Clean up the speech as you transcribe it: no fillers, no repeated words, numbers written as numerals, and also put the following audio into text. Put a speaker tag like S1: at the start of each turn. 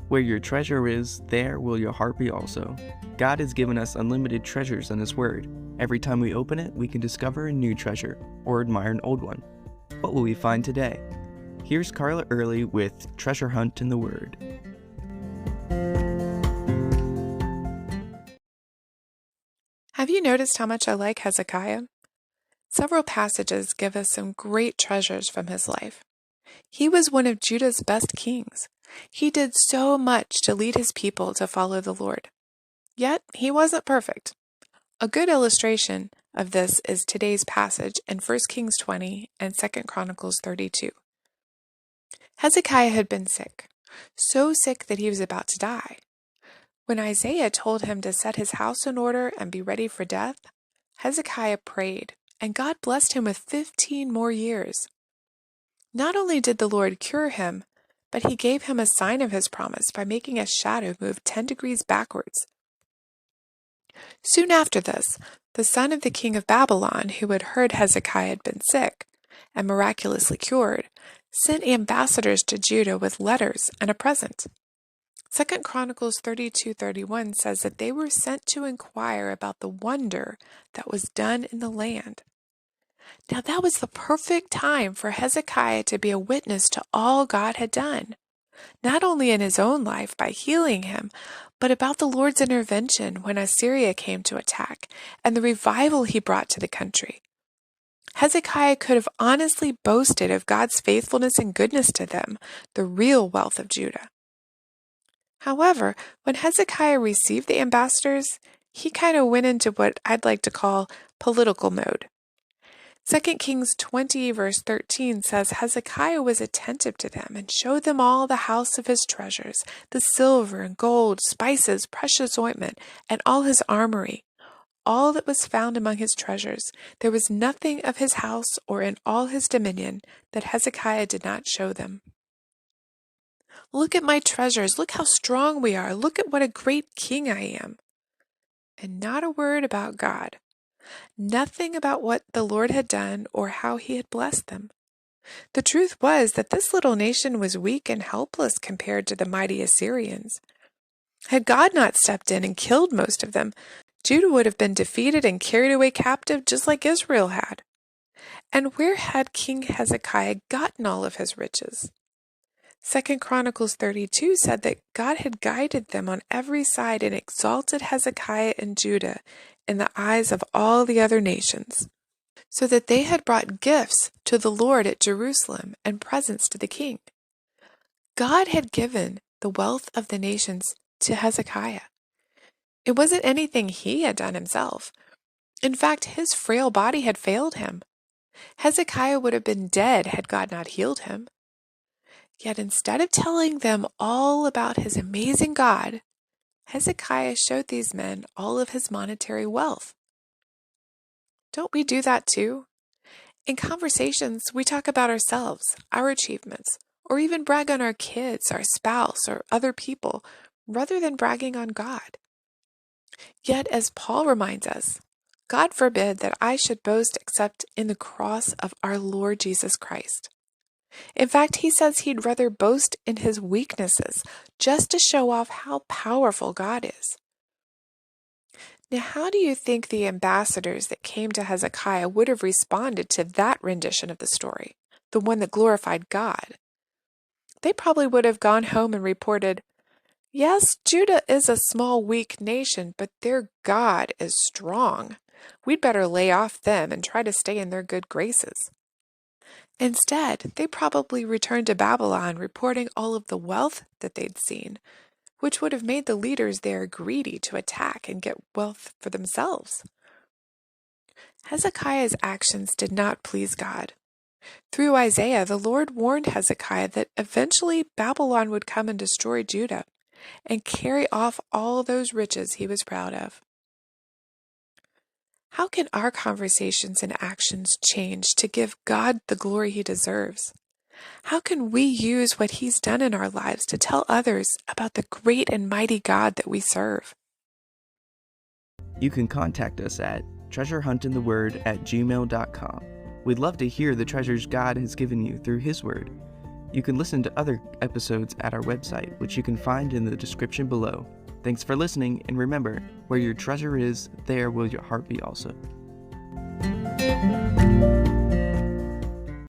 S1: Where your treasure is, there will your heart be also. God has given us unlimited treasures in His Word. Every time we open it, we can discover a new treasure or admire an old one. What will we find today? Here's Carla Early with Treasure Hunt in the Word.
S2: Have you noticed how much I like Hezekiah? Several passages give us some great treasures from his life. He was one of Judah's best kings. He did so much to lead his people to follow the Lord. Yet, he wasn't perfect. A good illustration of this is today's passage in 1 Kings 20 and 2 Chronicles 32. Hezekiah had been sick, so sick that he was about to die. When Isaiah told him to set his house in order and be ready for death, Hezekiah prayed, and God blessed him with 15 more years. Not only did the Lord cure him, but He gave him a sign of His promise by making a shadow move 10 degrees backwards. Soon after this, the son of the king of Babylon, who had heard Hezekiah had been sick and miraculously cured, sent ambassadors to Judah with letters and a present. 2 Chronicles 32:31 says that they were sent to inquire about the wonder that was done in the land. Now that was the perfect time for Hezekiah to be a witness to all God had done, not only in his own life by healing him, but about the Lord's intervention when Assyria came to attack and the revival He brought to the country. Hezekiah could have honestly boasted of God's faithfulness and goodness to them, the real wealth of Judah. However, when Hezekiah received the ambassadors, he kind of went into what I'd like to call political mode. 2 Kings 20 verse 13 says Hezekiah was attentive to them and showed them all the house of his treasures, the silver and gold, spices, precious ointment, and all his armory, all that was found among his treasures. There was nothing of his house or in all his dominion that Hezekiah did not show them. Look at my treasures. Look how strong we are. Look at what a great king I am. And not a word about God. Nothing about what the Lord had done or how He had blessed them. The truth was that this little nation was weak and helpless compared to the mighty Assyrians. Had God not stepped in and killed most of them, Judah would have been defeated and carried away captive just like Israel had. And where had King Hezekiah gotten all of his riches? 2 Chronicles 32 said that God had guided them on every side and exalted Hezekiah and Judah in the eyes of all the other nations, so that they had brought gifts to the Lord at Jerusalem and presents to the king. God had given the wealth of the nations to Hezekiah. It wasn't anything he had done himself. In fact, his frail body had failed him. Hezekiah would have been dead had God not healed him. Yet instead of telling them all about his amazing God, Hezekiah showed these men all of his monetary wealth. Don't we do that too? In conversations, we talk about ourselves, our achievements, or even brag on our kids, our spouse, or other people, rather than bragging on God. Yet, as Paul reminds us, God forbid that I should boast except in the cross of our Lord Jesus Christ. In fact, he says he'd rather boast in his weaknesses, just to show off how powerful God is. Now, how do you think the ambassadors that came to Hezekiah would have responded to that rendition of the story, the one that glorified God? They probably would have gone home and reported, "Yes, Judah is a small, weak nation, but their God is strong. We'd better lay off them and try to stay in their good graces." Instead, they probably returned to Babylon reporting all of the wealth that they'd seen, which would have made the leaders there greedy to attack and get wealth for themselves. Hezekiah's actions did not please God. Through Isaiah, the Lord warned Hezekiah that eventually Babylon would come and destroy Judah and carry off all those riches he was proud of. How can our conversations and actions change to give God the glory He deserves? How can we use what He's done in our lives to tell others about the great and mighty God that we serve?
S1: You can contact us at treasurehuntintheword@gmail.com. We'd love to hear the treasures God has given you through His Word. You can listen to other episodes at our website, which you can find in the description below. Thanks for listening, and remember, where your treasure is, there will your heart be also.